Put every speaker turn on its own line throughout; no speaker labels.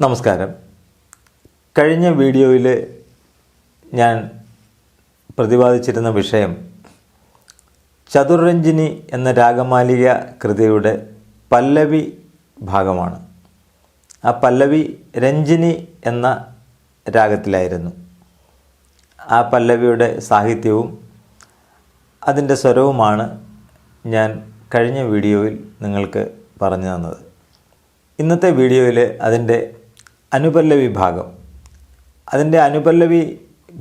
നമസ്കാരം. കഴിഞ്ഞ വീഡിയോയിൽ ഞാൻ പ്രതിപാദിച്ചിരുന്ന വിഷയം ചതുർരഞ്ജിനി എന്ന രാഗമാലിക കൃതിയുടെ പല്ലവി ഭാഗമാണ്. ആ പല്ലവി രഞ്ജിനി എന്ന രാഗത്തിലായിരുന്നു. ആ പല്ലവിയുടെ സാഹിത്യവും അതിൻ്റെ സ്വരവുമാണ് ഞാൻ കഴിഞ്ഞ വീഡിയോയിൽ നിങ്ങൾക്ക് പറഞ്ഞു തന്നത്. ഇന്നത്തെ വീഡിയോയിൽ അതിൻ്റെ അനുപല്ലവി ഭാഗം,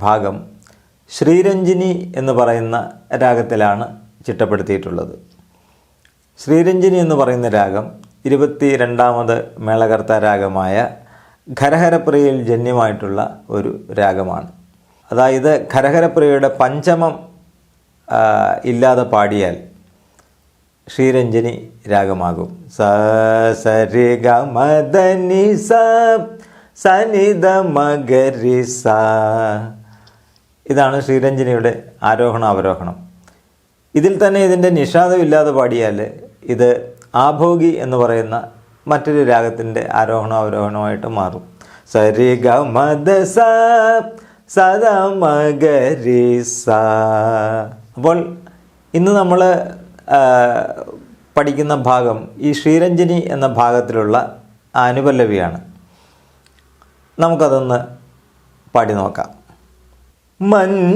ഭാഗം ശ്രീരഞ്ജിനി എന്ന് പറയുന്ന രാഗത്തിലാണ് ചിട്ടപ്പെടുത്തിയിട്ടുള്ളത്. ശ്രീരഞ്ജിനി എന്ന് പറയുന്ന രാഗം 22ാമത് മേളകർത്ത രാഗമായ ഖരഹരപ്രിയയിൽ ജന്യമായിട്ടുള്ള ഒരു രാഗമാണ്. അതായത് ഖരഹരപ്രിയയുടെ പഞ്ചമം ഇല്ലാതെ പാടിയാൽ ശ്രീരഞ്ജിനി രാഗമാകും. സ സരി ഗ മദനി സ സനിധ മഗരി സ. ഇതാണ് ശ്രീരഞ്ജിനിയുടെ ആരോഹണ അവരോഹണം. ഇതിൽ തന്നെ ഇതിൻ്റെ നിഷാദം ഇല്ലാതെ പാടിയാൽ ഇത് ആഭോഗി എന്ന് പറയുന്ന മറ്റൊരു രാഗത്തിൻ്റെ ആരോഹണ അവരോഹണമായിട്ട് മാറും. സരി ഗ മദ സ സദ മഗരി സ. അപ്പോൾ ഇന്ന് നമ്മൾ പഠിക്കുന്ന ഭാഗം ഈ ശ്രീരഞ്ജിനി എന്ന ഭാഗത്തിലുള്ള അനുപല്ലവിയാണ്. നമുക്കതൊന്ന് പാടി നോക്കാം. മഞ്ജുഭാഷിണി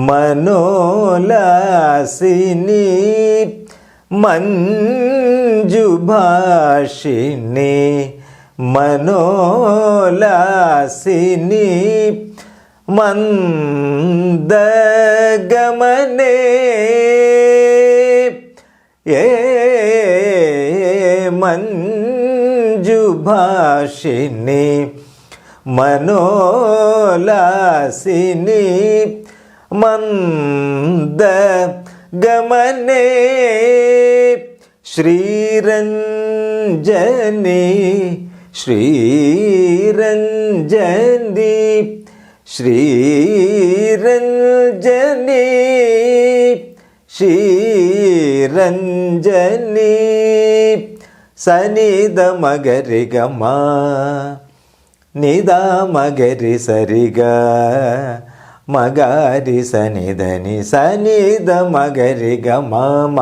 മനോലാസിനി മഞ്ജുഭാഷിണി മനോലാസിനി മന്ദഗമനേ മഞ്ജുഭാഷിണി മനോലാസിനി മന്ദഗമനേ ശ്രീരഞ്ജനി ശ്രീരഞ്ജനി ശ്രീരഞ്ജനി ശ്രീരഞ്ജനി സനിധ മഗരി ഗമ നിധ മഗരി സരിഗ മഗരി സനിധനി സനിധ മഗരി ഗമ മ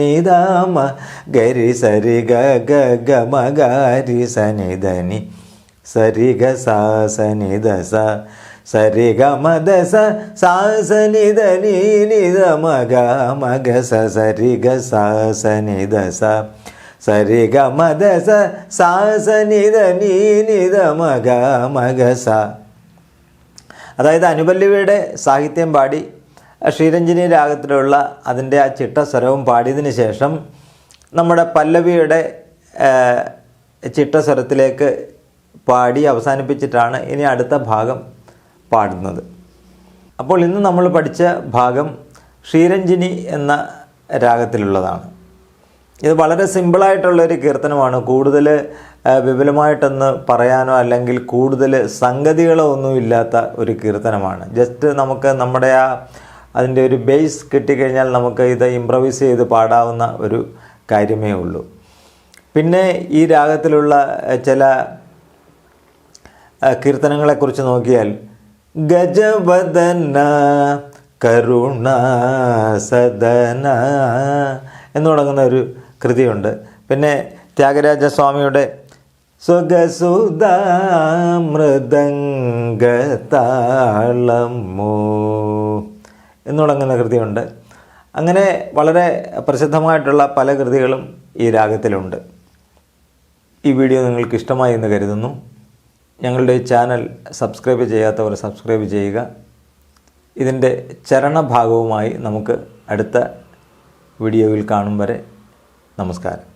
നിധ മഗരി സരിഗ ഗ ഗ മഗരി സനിധനി സരിഗ സാ സനിധ സ സരിഗ മദ സ സാ സനിധ നീ നിധ മഗ മഗ സ സരിഗ സാ സനിധ സ സരിഗ മദ സ സാ സനിധ നീ നിധ മഗ മഗ സ. അതായത് അനുപല്ലവിയുടെ സാഹിത്യം പാടി ശ്രീരഞ്ജിനി രാഗത്തിലുള്ള അതിൻ്റെ ആ ചിട്ടസ്വരവും പാടിയതിന് ശേഷം നമ്മുടെ പല്ലവിയുടെ ചിട്ടസ്വരത്തിലേക്ക് പാടി അവസാനിപ്പിച്ചിട്ടാണ് ഇനി അടുത്ത ഭാഗം പാടുന്നത്. അപ്പോൾ ഇന്ന് നമ്മൾ പഠിച്ച ഭാഗം ശ്രീരഞ്ജിനി എന്ന രാഗത്തിലുള്ളതാണ്. ഇത് വളരെ സിമ്പിളായിട്ടുള്ളൊരു കീർത്തനമാണ്. കൂടുതൽ വിപുലമായിട്ടൊന്ന് പറയാനോ അല്ലെങ്കിൽ കൂടുതൽ സംഗതികളോ ഒന്നും ഇല്ലാത്ത ഒരു കീർത്തനമാണ്. ജസ്റ്റ് നമുക്ക് നമ്മുടെ അതിൻ്റെ ഒരു ബേസ് കിട്ടിക്കഴിഞ്ഞാൽ നമുക്ക് ഇത് ഇംപ്രവൈസ് ചെയ്ത് പാടാവുന്ന ഒരു കാര്യമേ ഉള്ളൂ. പിന്നെ ഈ രാഗത്തിലുള്ള ചില കീർത്തനങ്ങളെക്കുറിച്ച് നോക്കിയാൽ ഗജവദന കരുണ സദന എന്ന് തുടങ്ങുന്ന ഒരു കൃതിയുണ്ട്. പിന്നെ ത്യാഗരാജസ്വാമിയുടെ സ്വഗസുധാമൃദംഗതാളമോ എന്ന് തുടങ്ങുന്ന കൃതിയുണ്ട്. അങ്ങനെ വളരെ പ്രസിദ്ധമായിട്ടുള്ള പല കൃതികളും ഈ രാഗത്തിലുണ്ട്. ഈ വീഡിയോ നിങ്ങൾക്ക് ഇഷ്ടമായി എന്ന് കരുതുന്നു. ഞങ്ങളുടെ ചാനൽ സബ്സ്ക്രൈബ് ചെയ്യാത്തവർ സബ്സ്ക്രൈബ് ചെയ്യുക. ഇതിൻ്റെ ചരണഭാഗവുമായി നമുക്ക് അടുത്ത വീഡിയോയിൽ കാണും വരെ നമസ്കാരം.